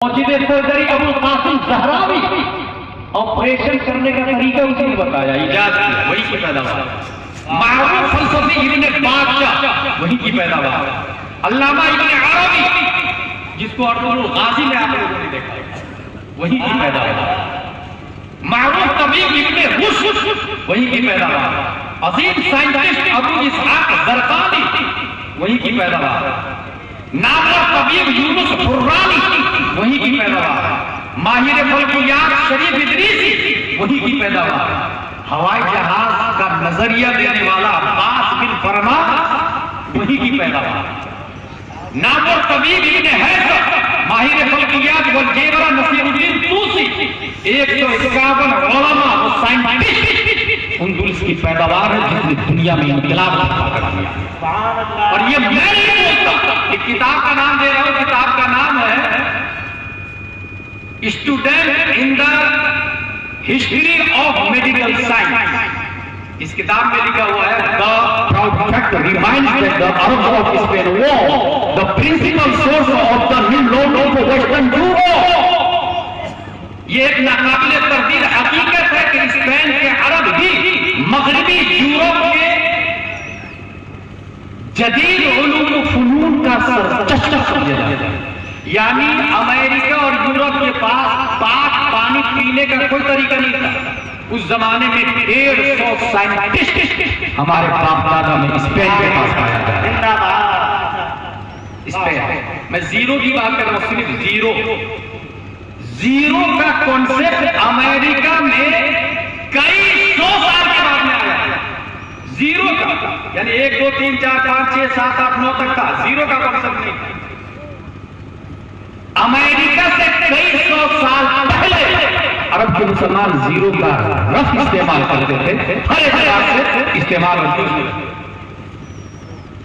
موجود سرجری ابو القاسم زہراوی آپریشن کرنے کا طریقہ اسی نے بتایا، ایجاد کیا، وہی کی پیداوار۔ معروف فلسفی ابن باطشاہ، وہی کی پیداوار۔ علامہ ابن عربی، جس کو ارطغرل الغازی میں آپ لوگوں نے دیکھا، وہی کی پیداوار۔ معروف طبیب ابن رشد، وہی کی پیداوار۔ عظیم سائنٹسٹ ابو اسحاق زرقانی، وہی کی پیداوار۔ نامور طبیب یونس حرانی، وہی کی پیداوار۔ ماہر فلکیات شریف ادریسی، وہی کی پیداوار۔ ہوائی جہاز کا نظریہ دینے والا عباس بن فرما، وہی کی پیداوار۔ نامور طبیب ابن حیثم، ماہر فلکیات والجبر نصیر الدین طوسی، 151 علماء و سائنٹسٹ اندلس کی پیداوار ہے، جس نے دنیا میں انقلاب برپا کر دیا۔ اور یہ میں نہیں بولتا، ایک کتاب کا نام دے رہا ہوں، کتاب کا نام ہے student in the history of medical science. اس کتاب میں لکھا ہوا ہے The proud fact reminds that the Arabs of Spain were the principal source of the new loan of Western Europe۔ یہ ایک ناقابل تردید حقیقت ہے کہ اسپین کے عرب ہی مغربی یورپ کے جدید علوم و فنون کا سرچشمہ سمجھا جاتا ہے۔ یعنی امریکہ اور یورپ کے پاس پاک پانی پینے کا کوئی طریقہ نہیں تھا۔ اس زمانے میں 150 سائنٹسٹ ہمارے باپ دادا میں اسپین کے پاس پایا گیا۔ اسپین میں زیرو کی بات کر رہا ہوں، صرف زیرو کا کانسیپٹ امریکہ میں کئی 100 سال کے بعد میں آیا۔ زیرو کا یعنی 1 2 3 4 5 6 7 8 9 تک تھا، زیرو کا کانسیپٹ نہیں تھا۔ امریکہ سے کئی 100 سال پہلے عرب کے مسلمان زیرو کا رف استعمال کرتے تھے، ہر اعتبار سے استعمال ہوتے تھے۔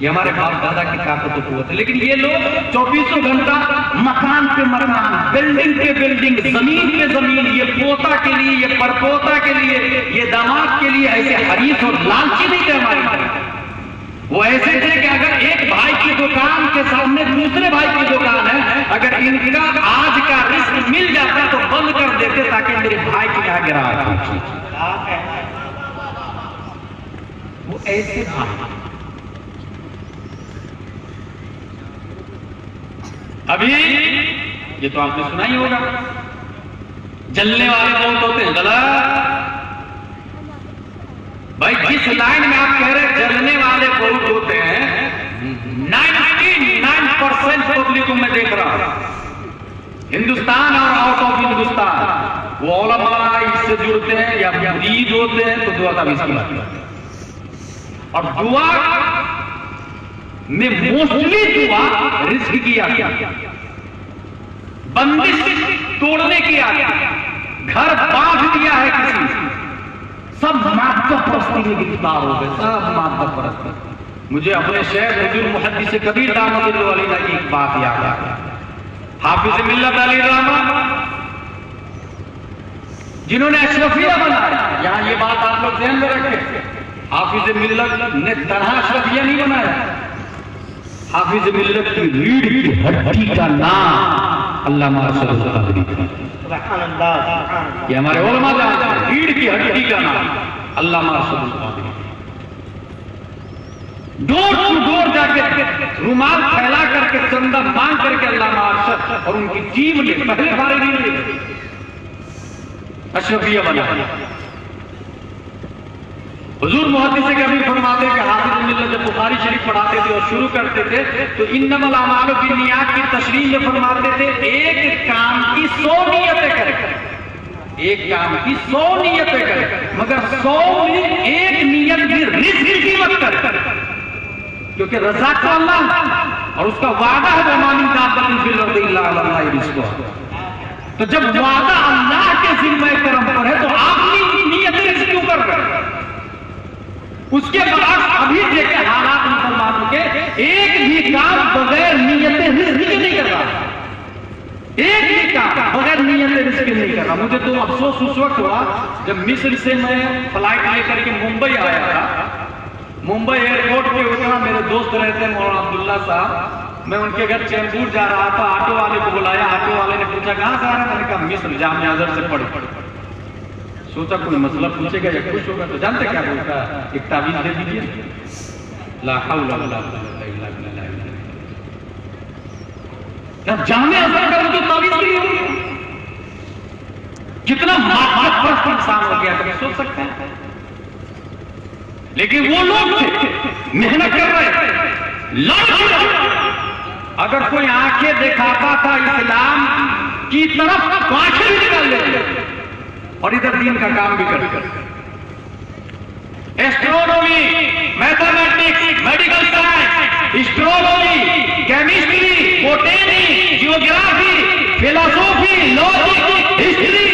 یہ ہمارے باپ دادا کی طاقت و قوت ہے، لیکن یہ لوگ 24 گھنٹہ مکان پہ مکان، بلڈنگ پہ بلڈنگ، زمین پہ زمین، یہ پوتا کے لیے، یہ پرپوتا کے لیے، یہ داماد کے لیے ایسے حریص اور لالچی نہیں تھے ہماری طرح۔ وہ ایسے تھے کہ اگر ایک بھائی کی دکان کے سامنے دوسرے بھائی کی دکان ہے، اگر ان کا آج کا رزق مل جاتا تو بند کر دیتے تاکہ میرے بھائی کی یہاں گراہٹ ہو۔ وہ ایسے بھائی ابھی یہ تو آپ نے سنا ہی ہوگا، جلنے والے بہت ہوتے ہیں، غلط بھائی۔ جس لائن میں آپ کہہ رہے جلنے والے بہت ہوتے ہیں، 99% پبلک میں دیکھ رہا ہوں ہندوستان اور آؤٹ آف ہندوستان، وہ علماء اس سے جڑتے ہیں یا مرید ہوتے ہیں تو دعا کا بھی سمجھ ہے۔ اور دعا میں موسٹلی دعا رزق کی آتی ہے، بندش توڑنے کی آتی ہے، گھر باندھ دیا ہے کسی نے، سب مادہ پرستی میں گرفتار ہو گئے، سب مادہ پرستی۔ مجھے اپنے شیخ حضور محدث کبیر رحمۃ اللہ علیہ کی ایک بات یاد آ گئی۔ حافظ ملت علی رحمہ جنہوں نے اشرفیہ بنایا، یہاں یہ بات آپ لوگ ذہن میں رکھیں، حافظ ملت نے طرح اشرفیہ نہیں بنایا۔ حافظ ملت کی ریڑھ کی ہڈی کا نام علامہ ارشد القادری تھا۔ یہ ہمارے علماء جانتے ہیں، ریڑھ کی ہڈی کا نام علامہ ارشد القادری۔ ڈور ٹو ڈور جا کے رومال پھیلا کر کے چندہ مانگ کر کے علامہ ارشد اور ان کی ٹیم نے پہلے بارے نہیں اشرفیہ بنایا۔ حضور محدث کبیر فرماتے کہ حافظ ملت جب بخاری شریف پڑھاتے تھے اور شروع کرتے تھے تو انما الاعمال بالنیات کی تشریح میں فرماتے تھے ایک کام کی 100 نیتیں کریں، ایک کام کی 100 نیتیں کریں، مگر 100 میں ایک نیت بھی رزق کی مت کریں، کیونکہ رزاق تو اللہ اور اس کا وعدہ ہے وَمَا دَابَّةٍ فِي الْأَرْضِ إِلَّا عَلَى اللَّهِ رِزْقُهَا۔ تو جب وعدہ اللہ کے ذمہ کرم پر ہے تو آپ نیت رزق کیوں کر رہے ہیں؟ اس کے بعد ابھی دیکھیں حالات مسلمانوں کے، ایک بھی کام بغیر نیت رزق نہیں کر رہا، ایک بھی کام بغیر نیت رزق نہیں کر رہا۔ مجھے تو افسوس اس وقت ہوا جب مصر سے میں فلائٹ لے کر کے ممبئی آیا تھا، ممبئی ایئرپورٹ پہ اتنا، میرے دوست رہتے ہیں مولانا عبداللہ صاحب، میں ان کے گھر چیمبور جا رہا تھا، آٹو والے کو بلایا، آٹو والے نے پوچھا پوچھا کہاں سے آ رہا ہے؟ میں نے کہا مصر جامع ازہر سے پڑھ سوچا کوئی مسئلہ پوچھے گا یا خوش ہوگا تو جانتے کیا بولتا ہے؟ ایک تعویذ دے دیجیے لا حول ولا قوت الا باللہ. جامع ازہر کا مجھے تعویذ نہیں ہوگی. کتنا مادہ پرست انسان ہو گیا تھا سوچ سکتے ہیں. لیکن وہ لوگ تھے محنت کر رہے تھے. اگر کوئی آنکھیں دکھاتا تھا اسلام کی طرف آنکھیں بھی نکال لیتے اور ادھر دین کا کام بھی کرتے. Astronomy, mathematics, medical science, astronomy, chemistry, botany, geography, فلسفی، لاجک، ہسٹری،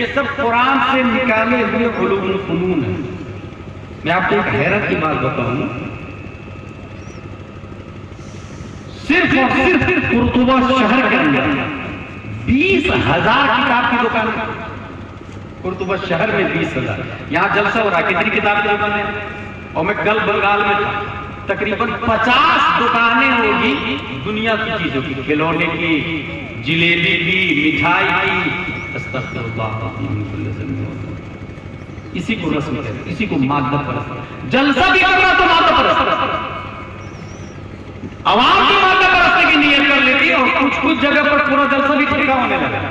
یہ سب قرآن سے نکالے ہوئے علوم الفنون ہیں. میں آپ کو ایک حیرت کی بات بتاؤں، صرف اور صرف قرطبہ شہر کے اندر 20,000 کتاب کی دکان ہے. قرطبہ شہر میں 20,000. یہاں جلسہ ہو رہا ہے کتنی کتاب کی دکانیں؟ اور میں کل بنگال میں تھا، تقریباً 50 دکانیں ہوگی دنیا کی چیزوں کی، کھلونے کی، جلیبی کی، مٹھائی کی. استغفر اللہ. اسی کو رسم کہتے، اسی کو مادہ پرست. جلسہ بھی کرنا تو مادہ پرست، عوام کی مادہ پرستی کی نیت کر لیتی اور کچھ جگہ پر پورا جلسہ بھی ٹھیکا ہونے لگا.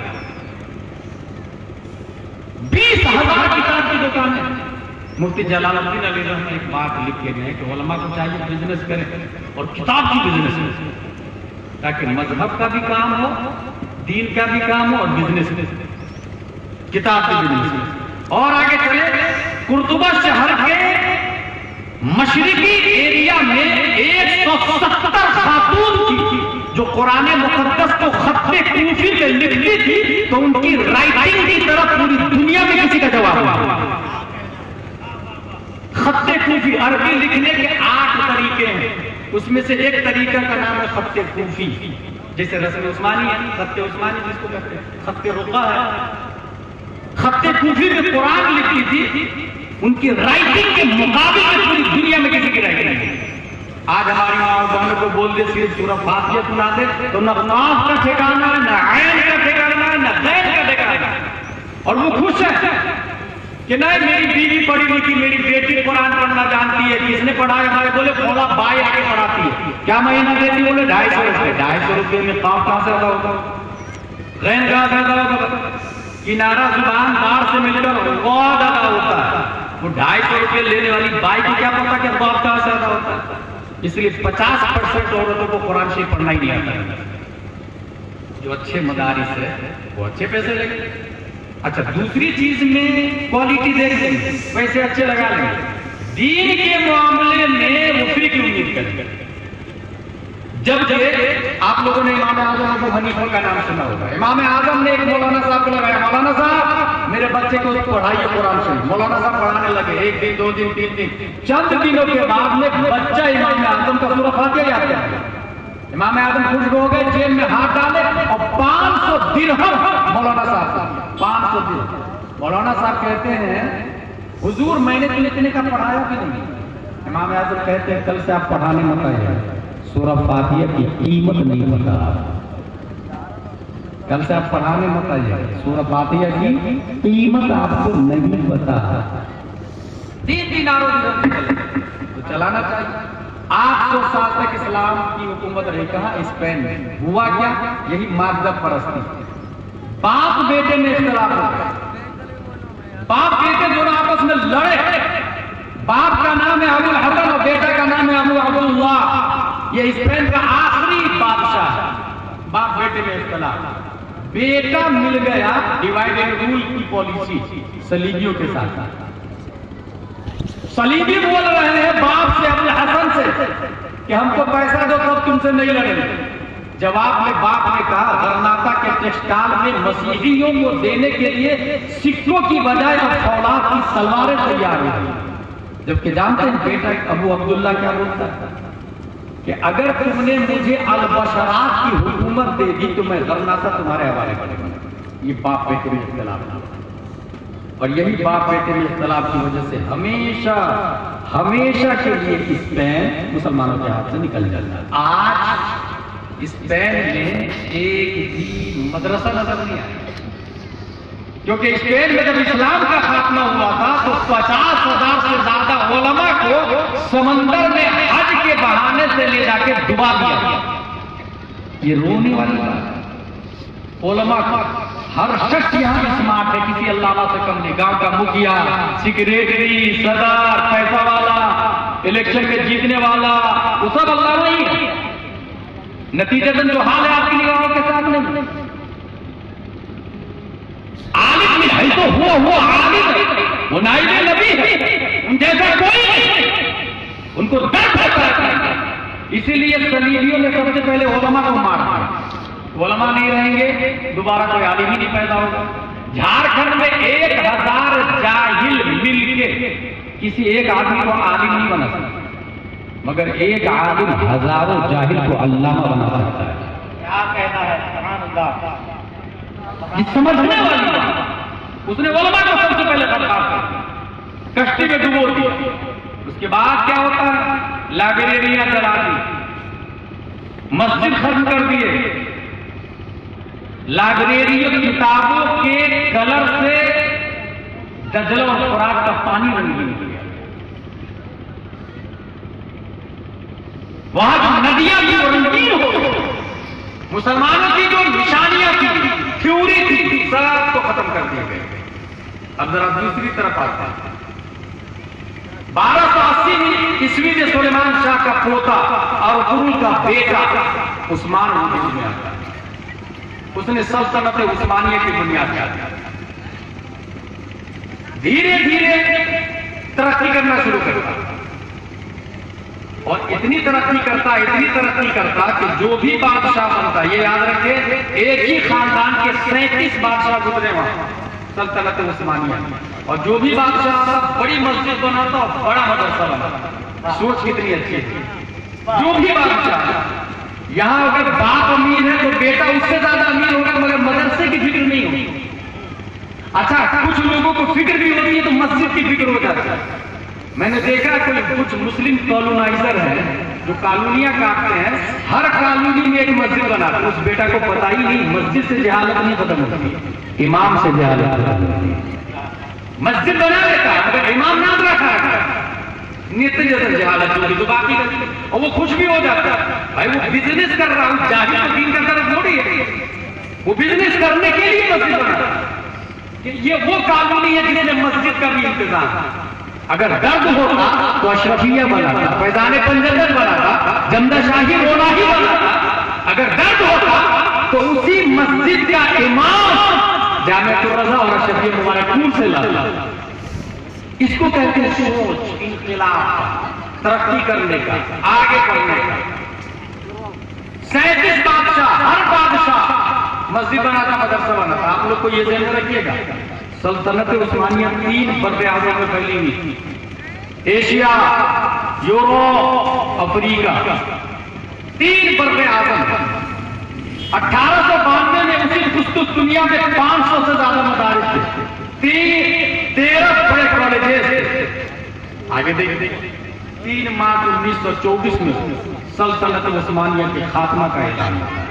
20,000 کتاب کی دکان ہے. مفتی جلال الدین علی رحمہ ایک بات لکھ کے گئے کہ علماء کو چاہیے بزنس کریں اور کتاب کی بزنس کریں تاکہ مذہب کا بھی کام ہو، دین کا بھی کام ہو اور بزنس کتاب کی بزنس. اور آگے چلے قرطبہ شہر کے مشرقی ایریا میں 170 خاتون تھی جو قرآن مقدس کو خط کوفی میں لکھتی تھی تو ان کی رائٹنگ کی طرف پوری دنیا میں کسی کا جواب ہوا. خط کوفی عربی لکھنے کے 8 طریقے ہیں، اس میں سے ایک طریقہ کا نام ہے خط کوفی. جیسے رسم عثمانی ہے، خط عثمانی جس کو کہتے ہیں، خط رقہ ہے. خط کوفی میں قرآن لکھی تھی، ان کی رائٹنگ کے مقابل میں پوری دنیا میں کسی کی رائٹنگ نہیں. آج ہماری ماں بہنوں کو بول دے صرف سورہ فاتحہ سنا دے تو نہ قاف کا ٹھکانا ہے، نہ عین کا ٹھکانا ہے، نہ غین کا ٹھکانا ہے. اور وہ خوش ہے کہ نہیں میری بیوی پڑھی لکھی، میری بیٹی قرآن پڑھنا جانتی ہے. کس نے پڑھایا؟ ہمارے بولے بولا بائی آگے پڑھاتی ہے. کیا مہینہ دیتی؟ بولے 250 روپے. 250 روپے میں قاف کہاں سے ادا ہوگا، غین کہاں سے ادا ہوگا؟ کنارہ زبان بار سے مل کر غاد ادا ہوتا ہے. وہ 250 روپے لینے والی بائی کو کیا پتا کہ غاد کہاں سے ادا ہوتا ہے؟ اس لیے 50% عورتوں کو قرآن شریف پڑھنا ہی نہیں آتا. جو اچھے مدارس ہے وہ اچھے پیسے لگے. اچھا دوسری چیز میں کوالٹی دیکھ لیں، پیسے اچھے لگا لیں. دین کے معاملے میں وفری کی امید کریں. جب آپ لوگوں نے امام اعظم ابو حنیفہ کا نام سنا ہوگا. امام اعظم نے ایک مولانا صاحب کو لگایا، مولانا صاحب میرے بچے کو پڑھائیے قرآن شریف. مولانا صاحب پڑھانے لگے، 1 دن 2 دن 3 دن. چند دنوں کے بعد میں بچہ امام اعظم کا سورہ فاتحہ یاد کیا. امام اعظم خوش ہو گئے، جیب میں ہاتھ ڈالے اور 500 درہم مولانا صاحب 500 درہم. مولانا صاحب کہتے ہیں حضور میں نے تمہیں اتنے کا پڑھایا کہ نہیں؟ امام اعظم کہتے ہیں کل سے آپ پڑھانے مت آئیے، سورہ فاتحہ کی قیمت نہیں پتا. کل سے آپ پڑھانے مت آئیے، سورہ فاتحہ کی قیمت آپ کو نہیں پتا. 3 دیناروں تو چلانا چاہیے. 800 سال تک اسلام کی حکومت رہی. کہاں؟ اسپین میں. ہوا کیا؟ یہی مادہ پرستی. باپ بیٹے میں اختلاف ہو گیا، باپ بیٹے دونوں آپس میں لڑے. باپ کا نام ہے ابو الحسن اور بیٹا کا نام ہے ابو عبداللہ. یہ اسپین کا آخری بادشاہ ہے. باپ بیٹے میں اختلاف. بیٹا مل گیا ڈیوائڈ اینڈ رول کی پالیسی صلیبیوں کے ساتھ. صلیبی بول رہے ہیں باپ سے ابو الحسن سے کہ ہم کو پیسہ دو تب تم سے نہیں لڑیں گے. جواب میں باپ نے کہا غرناطہ کے ٹیکسٹال میں مسیحیوں کو دینے کے لیے سکوں کی بجائے اب فولاد کی تلواریں تیار ہوئی. جبکہ جانتے ہیں بیٹا ابو عبداللہ کیا بولتا ہے کہ اگر تم نے مجھے البشرات کی حکومت دے دی تو میں غرناطہ تمہارے حوالے کر دوں گا. یہ باپ بیٹے میں اختلاف تھا اور یہی باپ بیٹے میں اختلاف کی وجہ سے ہمیشہ کے لیے اسپین مسلمانوں کے ہاتھ سے نکل جاتا ہے. آج اسپین میں ایک بھی مدرسہ نظر نہیں آیا، کیونکہ اسپین میں جب اسلام کا خاتمہ ہوا تھا تو 50,000 سے زیادہ علماء کو سمندر میں حج کے بہانے سے لے جا کے ڈبا دیا گیا۔ یہ رونے والی بات، علماء ہر شخص یہاں اسمارٹ ہے، کسی علامہ سے کم نہیں، گاؤں کا مکھیا، سیکریٹری، صدر، پیسہ والا، الیکشن میں جیتنے والا، وہ سب علامہ ہی ہے۔ نتیجتاً جو حال ہے آپ کی نگاہوں کے سامنے، عالم ہے تو ہوا عالم ہے، وہ نائب نبی ہے، ان جیسا کوئی نہیں، ان کو درد ہوتا ہے۔ اسی لیے صلیبیوں نے سب سے پہلے علماء کو مار دیا، علماء نہیں رہیں گے دوبارہ کوئی عالم ہی نہیں پیدا ہوگا۔ جھارکھنڈ میں 1000 جاہل مل کے کسی ایک آدمی کو عالم نہیں بنا سکتا، مگر ایک عالم ہزاروں جاہل کو علامہ بنا سکتا ہے۔ کیا کہنا ہے سبحان اللہ، یہ سمجھنے والی بات۔ اس نے علماء کو سب سے پہلے برخاست کر، کشتی میں ڈبو دیا، اس کے بعد کیا ہوتا ہے؟ لائبریریاں جلا دی، مسجد ختم کر دیے، لائبریریوں کتابوں کے کلر سے دجلہ اور فرات کا پانی رنگین کیا، وہاں جو ندیاں بھی رنگین ہو، مسلمانوں کی جو نشانیاں تھی، تھیوری تھی، سب کو ختم کر دیے گئے۔ اب ذرا دوسری طرف آتا ہے، 1280 عیسوی میں سلیمان شاہ کا پوتا اور گرو کا بیٹا عثمان وجود میں آتا ہے، اس نے سلطنت عثمانیہ کی بنیاد ڈالی، دھیرے دھیرے ترقی کرنا شروع کرتا اور اتنی ترقی کرتا کہ جو بھی بادشاہ بنتا، یہ یاد رکھے ایک ہی خاندان کے 37 بادشاہ گزرے وہاں سلطنت عثمانیہ، اور جو بھی بادشاہ بڑی مسجد بناتا اور بڑا مدرسہ بناتا، سوچ کتنی اچھی تھی۔ جو بھی بادشاہ، یہاں اگر باپ امیر ہے تو بیٹا اس سے زیادہ امیر ہوگا، مگر مدرسے کی فکر نہیں ہوگی۔ اچھا کچھ لوگوں کو فکر بھی ہوتی ہے تو مسجد کی فکر ہو جاتی ہے۔ میں نے دیکھا کچھ مسلم کالونائزر ہیں جو کالونیاں کاٹتے ہیں، ہر کالونی میں ایک مسجد بناتا ہے، اس بیٹا کو پتہ ہی نہیں مسجد سے جہالت نہیں ختم ہوتی، امام سے جہالت ختم ہوتی ہے۔ مسجد بنا لیتا ہے مگر امام نام رکھا ہے، اتنی زیادہ جہالت ہوگی تو باقی اور وہ خوش بھی ہو جاتا ہے، بھائی وہ بزنس کر رہا ہوں، جاہل تو دین کا طرف تھوڑی ہے، وہ بزنس کرنے کے لیے مسجد بنا ہے۔ یہ وہ کالونی ہے جس نے مسجد کا بھی انتظام ہے۔ اگر درد ہوتا تو اشرفیہ بناتا، فیضان پنجر بناتا، جمدہ شاہی روناہی بناتا۔ اگر درد ہوتا تو اسی مسجد کا امام جامعۃ الرضا اور اشرفیہ مبارک پور سے لاتا۔ اس کو کہتے ہیں سوچ، انقلاب، ترقی کرنے کا، آگے بڑھنے کا۔ 37 بادشاہ، ہر بادشاہ مسجد بناتا، مدرسہ بناتا۔ آپ لوگ کو یہ ذہن میں رکھیے گا، سلطنت عثمانیہ 3 بر اعظم میں پھیلی ہوئی تھی، ایشیا، یورپ، افریقہ، 3 بر اعظم۔ 1892 میں اسی خصوص دنیا میں 500 سے زیادہ مدارس تھے، 13 بڑے کالجز تھے۔ آگے دیکھیں 3 مارچ 1924 میں سلطنت عثمانیہ کے خاتمہ کا اعلان ہوا۔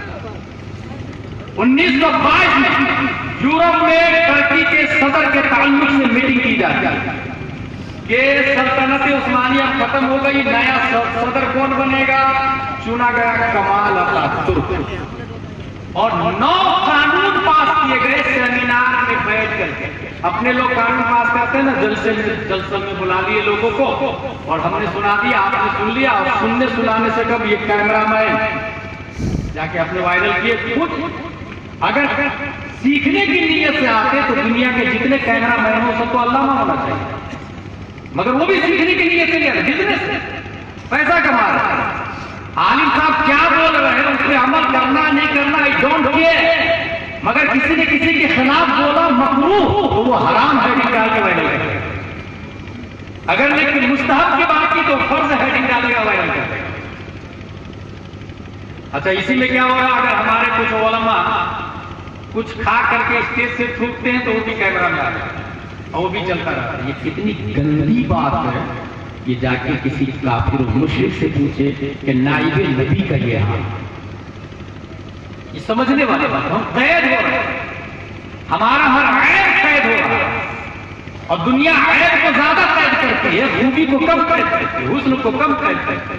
1922 میں یورپ میں ترکی کے صدر کے تعلق سے میٹنگ کی جاتی ہے کہ سلطنت عثمانیہ ختم ہو گئی، نیا صدر کون بنے گا؟ چنا گیا کمال اتاتürk، اور 9 قانون پاس کیے گئے سیمینار میں بیٹھ کر کے۔ اپنے لوگ قانون پاس کرتے ہیں نا، جلسے میں بلا لیے لوگوں کو اور ہم نے سنا دیا، آپ نے سن لیا، اور سننے سنانے سے کب یہ کیمرہ مین جا کے اپنے وائرل کیے خود۔ اگر سیکھنے کی نیت سے آتے تو دنیا کے جتنے کیمرہ مین ہو سب کو علامہ ہونا چاہیے، مگر وہ بھی سیکھنے کی نیت سے نہیں آتے، بزنس پیسہ کما رہے ہیں۔ عالم صاحب کیا بول رہے ہیں، اس پہ عمل کرنا نہیں کرنا آئی ڈونٹ کیئر، مگر کسی نے کسی کے خلاف بولا مکروہ تو وہ حرام ہیڈنگ ڈال کے وائرل کرے گا، اگر لیکن مستحب کی بات کی تو فرض ہیڈنگ ڈالے گا، وائرل کرے گا۔ اچھا اسی میں کیا ہو رہا، اگر ہمارے کچھ علماء کچھ کھا کر کے اسٹیج سے تھوکتے ہیں تو وہ بھی کیمرہ میں آ جاتا ہے اور وہ بھی چلتا رہتا ہے۔ یہ کتنی گندی بات ہے، یہ جا کے کسی کافر و مشرک سے پوچھے کہ نائب نبی کا یہ حال، یہ سمجھنے والے بات، ہم قید ہو رہے ہیں، ہمارا ہر عیب قید ہو رہا ہے، اور دنیا عیب کو زیادہ قید کرتی ہے، خوبی کو کم قید کرتی ہے، حسن کو کم قید کرتی ہے،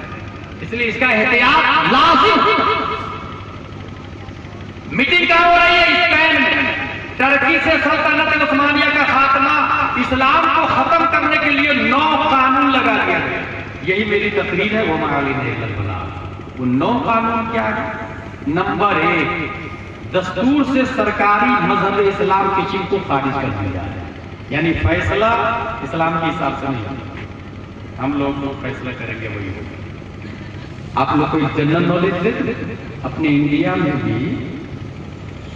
اس لیے اس کا احتیاط لازم۔ میٹنگ کہاں ہو رہی ہے؟ اسپین میں۔ ترکی سے سلطنت عثمانیہ کا خاتمہ، اسلام کو ختم کرنے کے لیے 9 قانون لگا دیا گیا۔ یہی میری تقریر ہے، وہ معالم ہے۔ وہ 9 قانون کیا ہے؟ نمبر 1، دستور سے سرکاری مذہب اسلام کے چیز کو خارج کر دیا جائے، یعنی فیصلہ اسلام کے حساب سے نہیں ہوگا، ہم لوگ فیصلہ کریں گے وہی ہوگا۔ آپ لوگ کو جنرل نالج دے، اپنے انڈیا میں بھی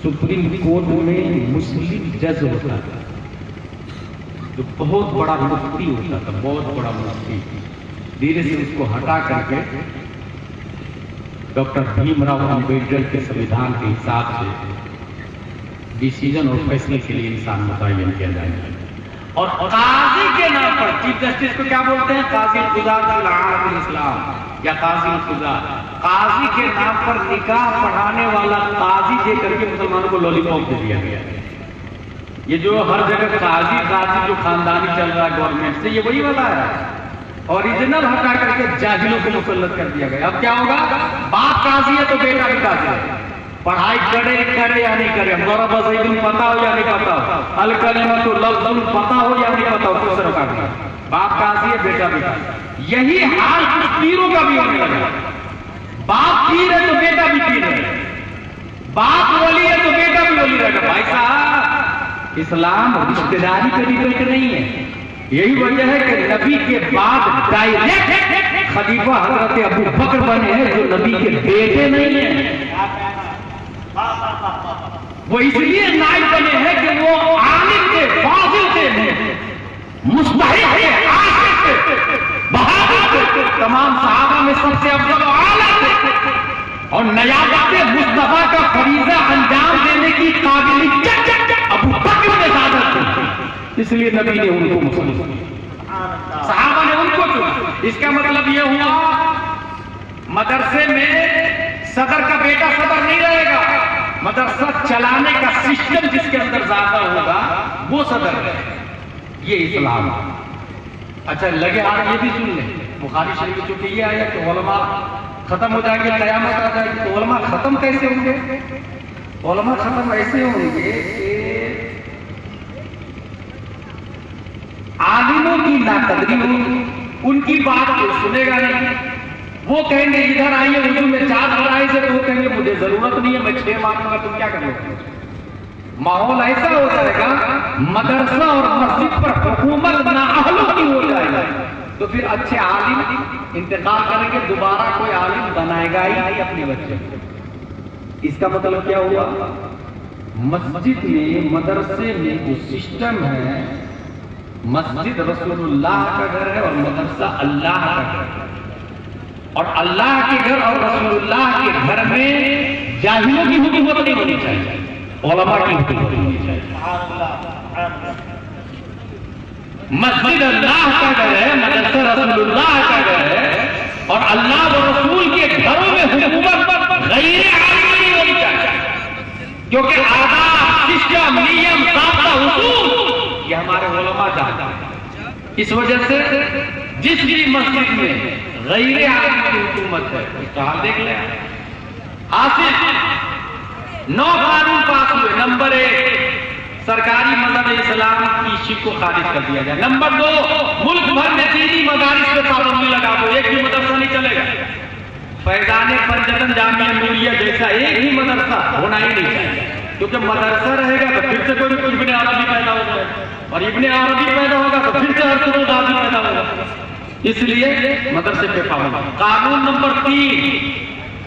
سپریم کورٹ میں مسلم جج ہوتا تھا، جو بہت بڑا مفتی ہوتا تھا، بہت بڑا مفتی، دھیرے سے اس کو ہٹا کر کے ڈاکٹر بھیم راؤ امبیڈکر کے سمویدھان کے حساب سے ڈیسیجن اور فیصلے کے لیے انسان متعین کیا جائے گا۔ اور قاضی کے نام پر، چیف جسٹس کو کیا بولتے ہیں؟ قاضی القضات فی العالم الاسلام، یا قاضی القضات۔ قاضی کے نام پر نکاح پڑھانے والا قاضی دے کر کے مسلمانوں کو لولی پاپ دے دیا گیا۔ یہ جو ہر جگہ قاضی جو خاندانی چل رہا ہے گورنمنٹ سے، یہ وہی والا ہے، اوریجنل ہٹا کر کے جاہلوں کو مسلط کر دیا گیا۔ اب کیا ہوگا؟ باپ قاضی ہے تو بیٹا بھی قاضی ہے، پڑھائی کرے یا نہیں کرے، ہمارا بس پتا ہو یا نہیں پتا ہو، الکلمۃ لفظ پتا ہو یا نہیں پتا ہو، کس طرح کا باپ قاضی ہے بیٹا بھی قاضی۔ یہی حال کچھ پیروں کا بھی ہونے لگا، باپ پیر ہے تو بیٹا بھی پیر ہے، باپ ولی ہے تو بیٹا بھی ولی رہے گا۔ بھائی صاحب، اسلام رشتہ داری کا ڈبیٹ نہیں ہے۔ یہی وجہ ہے کہ نبی کے بعد ڈائریکٹ خلیفہ حضرت ابو بکر بنے ہیں، جو نبی کے بیٹے نہیں ہیں۔ وہ اس لیے نائب بنے ہیں کہ وہ عالم کے، فاضل کے، مستحق کے، عاشق کے، بہادر کے، تمام صحابہ میں سب سے افضل و اعلیٰ تھے، اور نیابت مصطفیٰ کا فریضہ انجام دینے کی قابلیت ابو بکر میں زیادہ تھی، اس لیے نبی نے ان کو مسلم، صحابہ نے ان کو چنا۔ اس کا مطلب یہ ہوا مدرسے میں صدر کا بیٹا صدر نہیں رہے گا، مدرسہ چلانے کا سسٹم جس کے اندر زیادہ ہوگا وہ صدر ہے۔ یہ اسلام ہے۔ اچھا لگے آپ یہ بھی سن لیں، بخاری شریف میں چونکہ یہ آیا کہ علماء ختم ہو جائیں گے، قیامت آ جائے گی، تو علماء ختم کیسے ہوں گے؟ علماء ختم ایسے ہوں گے کہ عالموں کی ناقدری ہوگی، ان کی بات کوئی سنے گا نہیں، وہ کہیں گے ادھر آئیے حضور میں 4 فرائض ہے، تو وہ کہیں گے مجھے ضرورت نہیں ہے، میں 6 مانگوں گا، تم کیا کرو گے؟ ماحول ایسا ہو جائے گا، مدرسہ اور مسجد پر حکومت نااہلوں کی ہو جائے گا، تو پھر اچھے عالم انتقال کریں گے، دوبارہ کوئی عالم بنائے گا ہی نہیں اپنے بچے۔ اس کا مطلب کیا ہوا؟ مسجد میں، مدرسے میں جو سسٹم ہے، مسجد رسول اللہ کا گھر ہے اور مدرسہ اللہ کا گھر ہے، اور اللہ کے گھر اور رسول اللہ کے گھر میں جاہلوں کی حکومت نہیں ہونی چاہیے، علماء کی حکومت ہونی چاہیے۔ مسجد اللہ کا گھر ہے، مدرسہ رسول اللہ کا گھر ہے، اور اللہ و رسول کے گھروں میں حکومت غیر عالمی نہیں ہونی چاہیے، کیونکہ آداب، سسٹم، نیم، ضابطہ، اصول یہ ہمارے علماء جانتے ہیں۔ اس وجہ سے جس بھی مسجد میں غیر عالم کی حکومت ہے اس کا حال دیکھ لیں۔ حاصل 9 قانون پاس ہوئے۔ نمبر 1، سرکاری مذہب اسلام کی شرک کو خارج کر دیا جائے۔ نمبر 2، ملک بھر میں دینی مدارس پہ پابندی لگا دو، ایک بھی مدرسہ نہیں چلے گا۔ فیضان پنجتن جامعہ نوریہ جیسا ایک ہی مدرسہ ہونا ہی نہیں چاہیے، کیونکہ مدرسہ رہے گا تو پھر سے کوئی ابن عربی پیدا ہو جائے، اور ابن عربی پیدا ہوگا تو پھر سے ہر کوئی غازی پیدا ہوگا، اس لیے مدرسے پہ پابندی۔ قانون نمبر 3،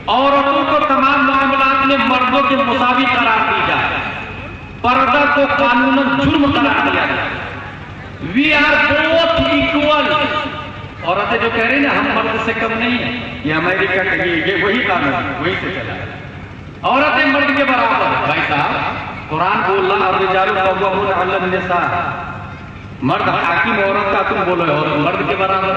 عورتوں کو تمام معاملات میں مردوں کے مساوی قرار دی جائے، پردہ کو قانوناً جرم قرار دیا جائے۔ We are both equal. عورتیں جو کہہ رہی ہیں نا ہم مرد سے کم نہیں ہیں، یہ امریکہ کا یہ وہی قانون ہے، وہی سے چلا ہے۔ عورتیں مرد کے برابر ہیں۔ بھائی صاحب قرآن بول رہا ہے الرجال قوامون علی النساء، مرد حاکم عورت کا، تم بولو عورت مرد کے برابر۔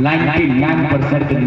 99%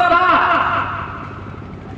7,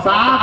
7